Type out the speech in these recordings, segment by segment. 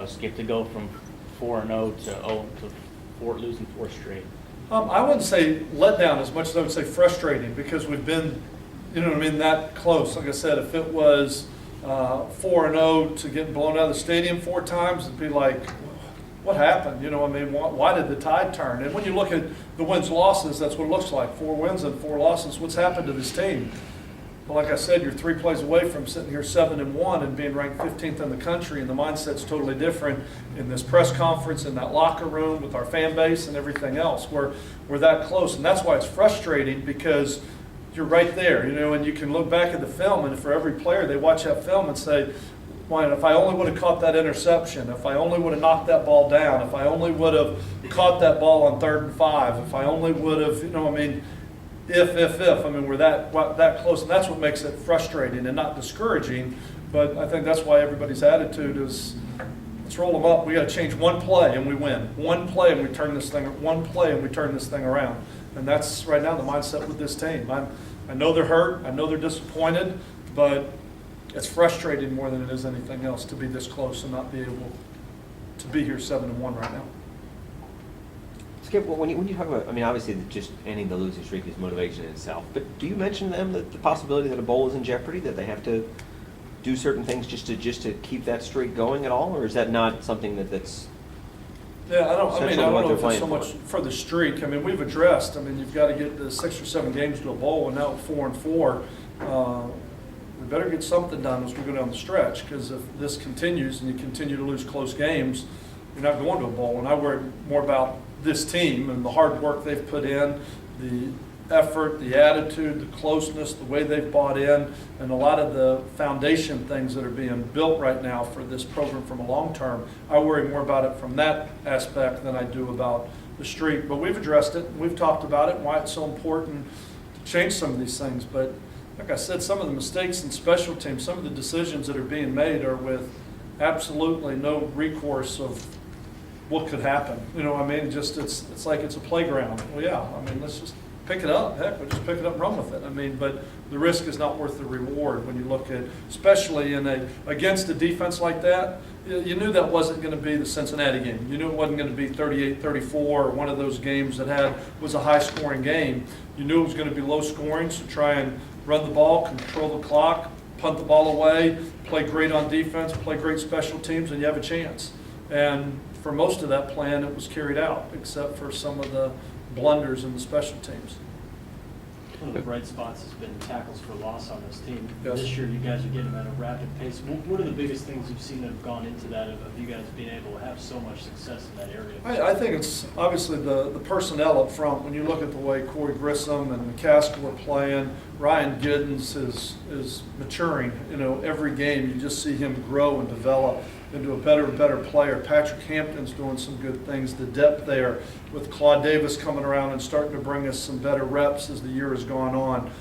Skip, to go from 4-0 to 0 to 4, losing 4 straight? I wouldn't say let down as much as I would say frustrating, because we've been, that close. Like I said, if it was 4-0 to get blown out of the stadium 4 times, it'd be like, what happened? Why did the tide turn? And when you look at the wins losses, that's what it looks like. 4 wins and 4 losses. What's happened to this team? Well, like I said, you're 3 plays away from sitting here 7-1 and being ranked 15th in the country, and the mindset's totally different in this press conference, in that locker room, with our fan base and everything else. We're that close, and that's why it's frustrating, because you're right there, and you can look back at the film, and for every player, they watch that film and say, "Man, if I only would have caught that interception, if I only would have knocked that ball down, if I only would have caught that ball on 3rd and 5, if I only would have, if. We're that close, and that's what makes it frustrating and not discouraging. But I think that's why everybody's attitude is, let's roll them up. We got to change one play and we win. One play and we turn this thing. One play and we turn this thing around. And that's right now the mindset with this team. I know they're hurt. I know they're disappointed, but it's frustrating more than it is anything else to be this close and not be able to be here 7-1 right now. Skip, when you talk about, obviously just ending the losing streak is motivation in itself, but do you mention to them that the possibility that a bowl is in jeopardy, that they have to do certain things just to keep that streak going at all, or is that not something that's? Yeah, I don't know if it's so for? much for the streak. We've addressed. You've got to get the 6 or 7 games to a bowl, and now at 4-4, we better get something done as we go down the stretch. Because if this continues and you continue to lose close games, you're not going to a bowl. And I worry more about this team and the hard work they've put in, the effort, the attitude, the closeness, the way they've bought in, and a lot of the foundation things that are being built right now for this program from a long term. I worry more about it from that aspect than I do about the streak. But we've addressed it, and we've talked about it, and why it's so important to change some of these things. But like I said, some of the mistakes in special teams, some of the decisions that are being made are with absolutely no recourse of what could happen. Just it's like it's a playground. Well, yeah, let's just pick it up. Heck, we'll just pick it up and run with it. But the risk is not worth the reward when you look at, especially against a defense like that. You knew that wasn't going to be the Cincinnati game. You knew it wasn't going to be 38-34 or one of those games that was a high-scoring game. You knew it was going to be low-scoring, so try and run the ball, control the clock, punt the ball away, play great on defense, play great special teams, and you have a chance. And for most of that plan, it was carried out, except for some of the blunders in the special teams. One of the bright spots has been tackles for loss on this team. Yes. This year, you guys are getting them at a rapid pace. What are the biggest things you've seen that have gone into that, of you guys being able to have so much success in that area? I think it's obviously the personnel up front. When you look at the way Corey Grissom and McCaskill were playing, Ryan Giddens is maturing. Every game you just see him grow and develop into a better and better player. Patrick Hampton's doing some good things. The depth there with Claude Davis coming around and starting to bring us some better reps as the year has gone on.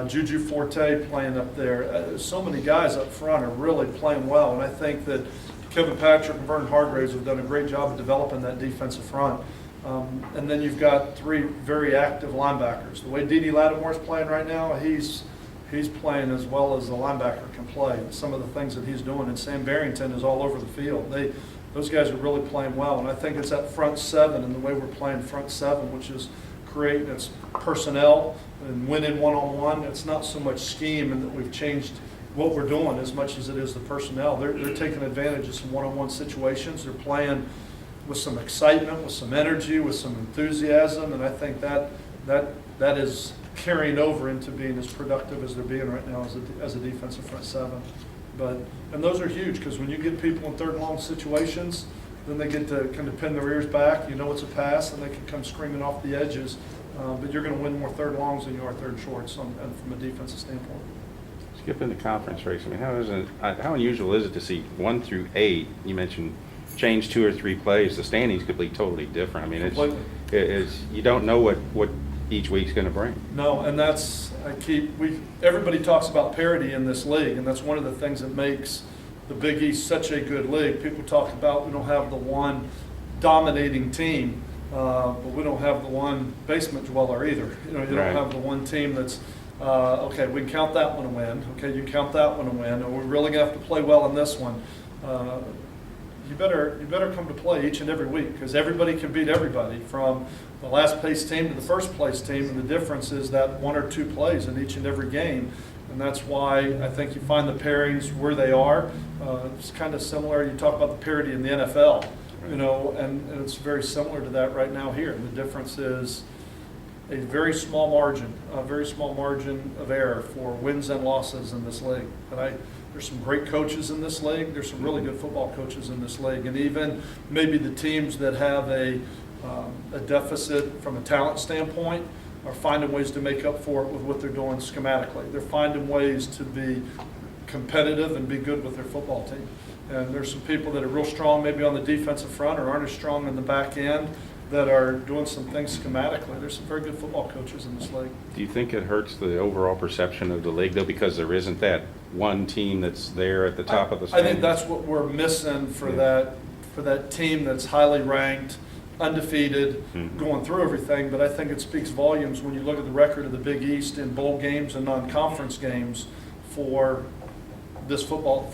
Juju Forte playing up there. So many guys up front are really playing well, and I think that Kevin Patrick and Vernon Hargraves have done a great job of developing that defensive front. And then you've got 3 very active linebackers. The way Dede Lattimore's playing right now, he's playing as well as the linebacker can play. Some of the things that he's doing, and Sam Barrington is all over the field. Those guys are really playing well, and I think it's that front 7 and the way we're playing front 7, which is creating its personnel and winning one-on-one. It's not so much scheme and that we've changed what we're doing as much as it is the personnel. They're taking advantage of some one-on-one situations. They're playing with some excitement, with some energy, with some enthusiasm, and I think that is carrying over into being as productive as they're being right now as a defensive front 7. And those are huge, because when you get people in 3rd and long situations, then they get to kind of pin their ears back. It's a pass, and they can come screaming off the edges. But you're going to win more 3rd longs than you are 3rd shorts and from a defensive standpoint. Skipping the conference race, how unusual is it to see 1 through 8? You mentioned change 2 or 3 plays. The standings could be totally different. It's you don't know what each week's going to bring. No, and everybody talks about parity in this league, and that's one of the things that makes the Big East such a good league. People talk about we don't have the one dominating team, but we don't have the one basement dweller either. You don't have the one team that's okay, we can count that one a win. Okay, you can count that one a win, and we're really going to have to play well in this one. you better come to play each and every week, because everybody can beat everybody, from the last place team to the first place team, and the difference is that 1 or 2 plays in each and every game. And that's why I think you find the pairings where they are. It's kind of similar. You talk about the parity in the NFL, and it's very similar to that right now here. The difference is a very small margin of error for wins and losses in this league. But there's some great coaches in this league. There's some really good football coaches in this league, and even maybe the teams that have a deficit from a talent standpoint are finding ways to make up for it with what they're doing schematically. They're finding ways to be competitive and be good with their football team. And there's some people that are real strong maybe on the defensive front or aren't as strong in the back end that are doing some things schematically. There's some very good football coaches in this league. Do you think it hurts the overall perception of the league, though, because there isn't that one team that's there at the top of the I standings? think that's what we're missing for that team that's highly ranked, undefeated, going through everything. But I think it speaks volumes when you look at the record of the Big East in bowl games and non-conference games for this football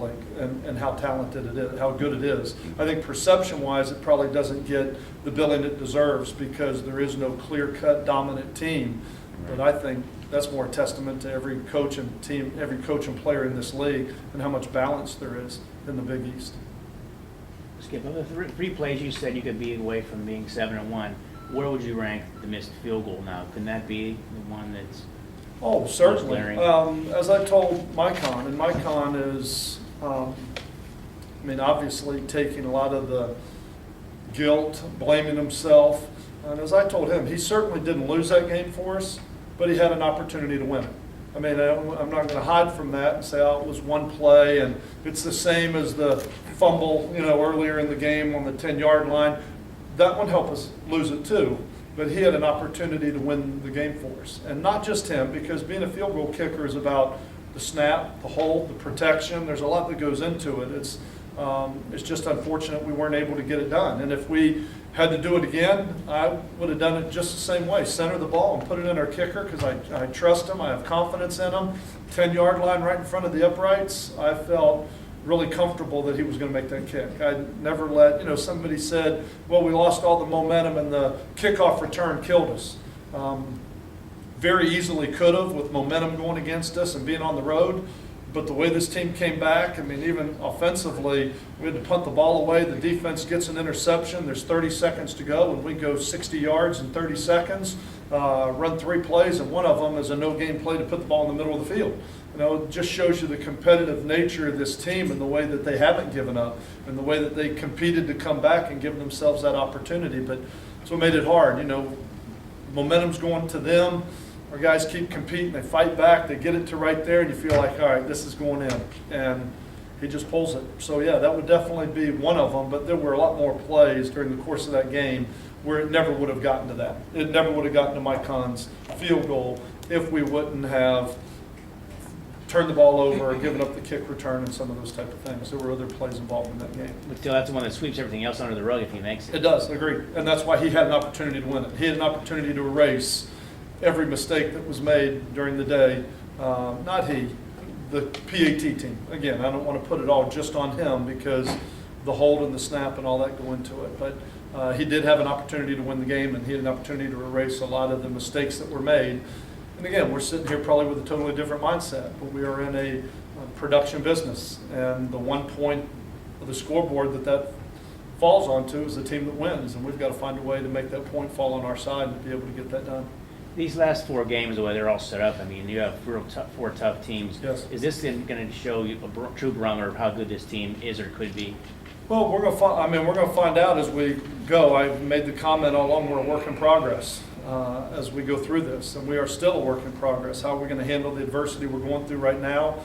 league, and how talented it is, how good it is. I think perception-wise, it probably doesn't get the billing it deserves because there is no clear-cut dominant team. But I think that's more a testament to every coach and team, every coach and player in this league, and how much balance there is in the Big East. Skip, of the 3 plays you said you could be away from being 7-1, where would you rank the missed field goal now? Can that be the one that's... Oh, certainly. glaring? As I told Micon, and Micon is, obviously taking a lot of the guilt, blaming himself. And as I told him, he certainly didn't lose that game for us, but he had an opportunity to win it. I'm not going to hide from that and say, oh, it was one play, and it's the same as the fumble, earlier in the game on the 10-yard line. That one helped us lose it too. But he had an opportunity to win the game for us. And not just him, because being a field goal kicker is about the snap, the hold, the protection. There's a lot that goes into it. It's just unfortunate we weren't able to get it done. And if we had to do it again, I would have done it just the same way. Center the ball and put it in our kicker, because I trust him. I have confidence in him. 10-yard line right in front of the uprights. I felt really comfortable that he was going to make that kick. I never let, somebody said, well, we lost all the momentum and the kickoff return killed us. Very easily could have, with momentum going against us and being on the road. But the way this team came back, even offensively, we had to punt the ball away. The defense gets an interception. There's 30 seconds to go, and we go 60 yards in 30 seconds, run 3 plays, and one of them is a no-gain play to put the ball in the middle of the field. It just shows you the competitive nature of this team and the way that they haven't given up and the way that they competed to come back and give themselves that opportunity. But that's what made it hard. Momentum's going to them. Our guys keep competing. They fight back. They get it to right there, and you feel like, all right, this is going in. And he just pulls it. So, yeah, that would definitely be one of them. But there were a lot more plays during the course of that game where it never would have gotten to that. It never would have gotten to Micon's field goal if we wouldn't have turned the ball over or given up the kick return and some of those type of things. There were other plays involved in that game. But still, that's the one that sweeps everything else under the rug if he makes it. It does, agreed. And that's why he had an opportunity to win it. He had an opportunity to erase every mistake that was made during the day. Not he, the PAT team. Again, I don't want to put it all just on him because the hold and the snap and all that go into it. But he did have an opportunity to win the game, and he had an opportunity to erase a lot of the mistakes that were made. And again, we're sitting here probably with a totally different mindset, but we are in a production business, and the one point of the scoreboard that falls onto is the team that wins, and we've got to find a way to make that point fall on our side and be able to get that done. These last 4 games, the way they're all set up, you have 4 tough teams. Yes. Is this going to show you a true barometer of how good this team is or could be? Well, we're going to find out as we go. I've made the comment all along, we're a work in progress as we go through this, and we are still a work in progress. How are we going to handle the adversity we're going through right now?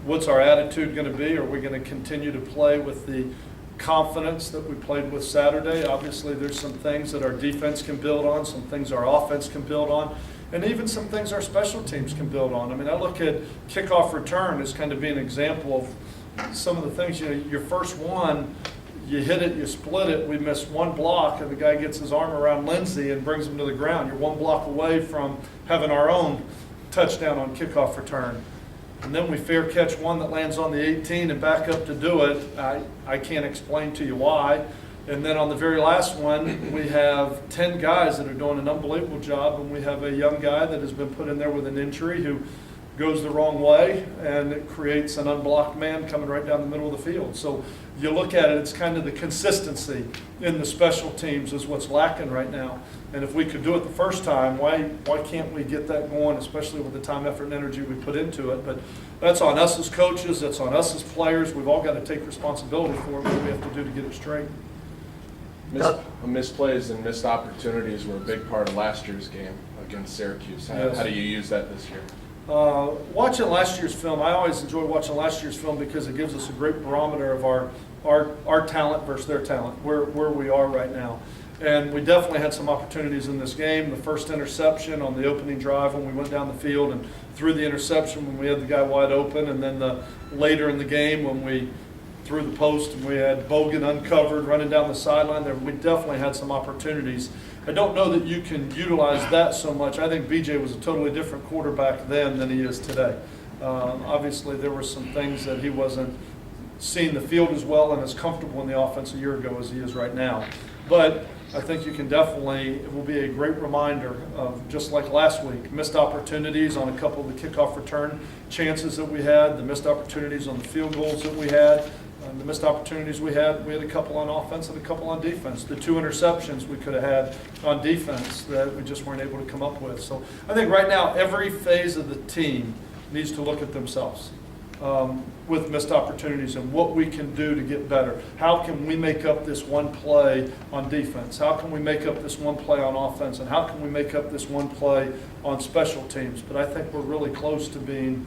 What's our attitude going to be? Are we going to continue to play with the confidence that we played with Saturday? Obviously, there's some things that our defense can build on, some things our offense can build on, and even some things our special teams can build on. I look at kickoff return as kind of being an example of some of the things. Your first one, you hit it, you split it, we miss one block, and the guy gets his arm around Lindsey and brings him to the ground. You're one block away from having our own touchdown on kickoff return. and then we fair catch one that lands on the 18 and back up to do it, I can't explain to you why. And then on the very last one, we have 10 guys that are doing an unbelievable job, and we have a young guy that has been put in there with an injury who goes the wrong way, and it creates an unblocked man coming right down the middle of the field. So you look at it, it's kind of the consistency in the special teams is what's lacking right now. And if we could do it the first time, why can't we get that going, especially with the time, effort, and energy we put into it? But that's on us as coaches, that's on us as players. We've all got to take responsibility for what we have to do to get it straight. Missed plays and missed opportunities were a big part of last year's game against Syracuse. Yes. How do you use that this year? Watching last year's film, I always enjoy watching last year's film because it gives us a great barometer of our talent versus their talent, where we are right now. And we definitely had some opportunities in this game. The first interception on the opening drive when we went down the field and threw the interception when we had the guy wide open, and then later in the game when we threw the post and we had Bogan uncovered running down the sideline there. We definitely had some opportunities. I don't know that you can utilize that so much. I think BJ was a totally different quarterback then than he is today. Obviously, there were some things that he wasn't seeing the field as well and as comfortable in the offense a year ago as he is right now. But I think you can definitely, it will be a great reminder of, just like last week, missed opportunities on a couple of the kickoff return chances that we had, the missed opportunities on the field goals that we had, the missed opportunities we had a couple on offense and a couple on defense. The 2 interceptions we could have had on defense that we just weren't able to come up with. So I think right now every phase of the team needs to look at themselves with missed opportunities and what we can do to get better. How can we make up this one play on defense? How can we make up this one play on offense? And how can we make up this one play on special teams? But I think we're really close to being,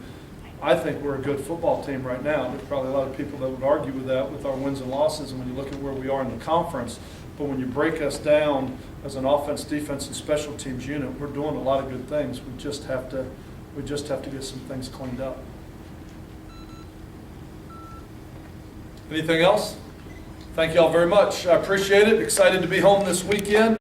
I think we're a good football team right now. There's probably a lot of people that would argue with that with our wins and losses and when you look at where we are in the conference. But when you break us down as an offense, defense, and special teams unit, we're doing a lot of good things. We just have to get some things cleaned up. Anything else? Thank you all very much. I appreciate it. Excited to be home this weekend.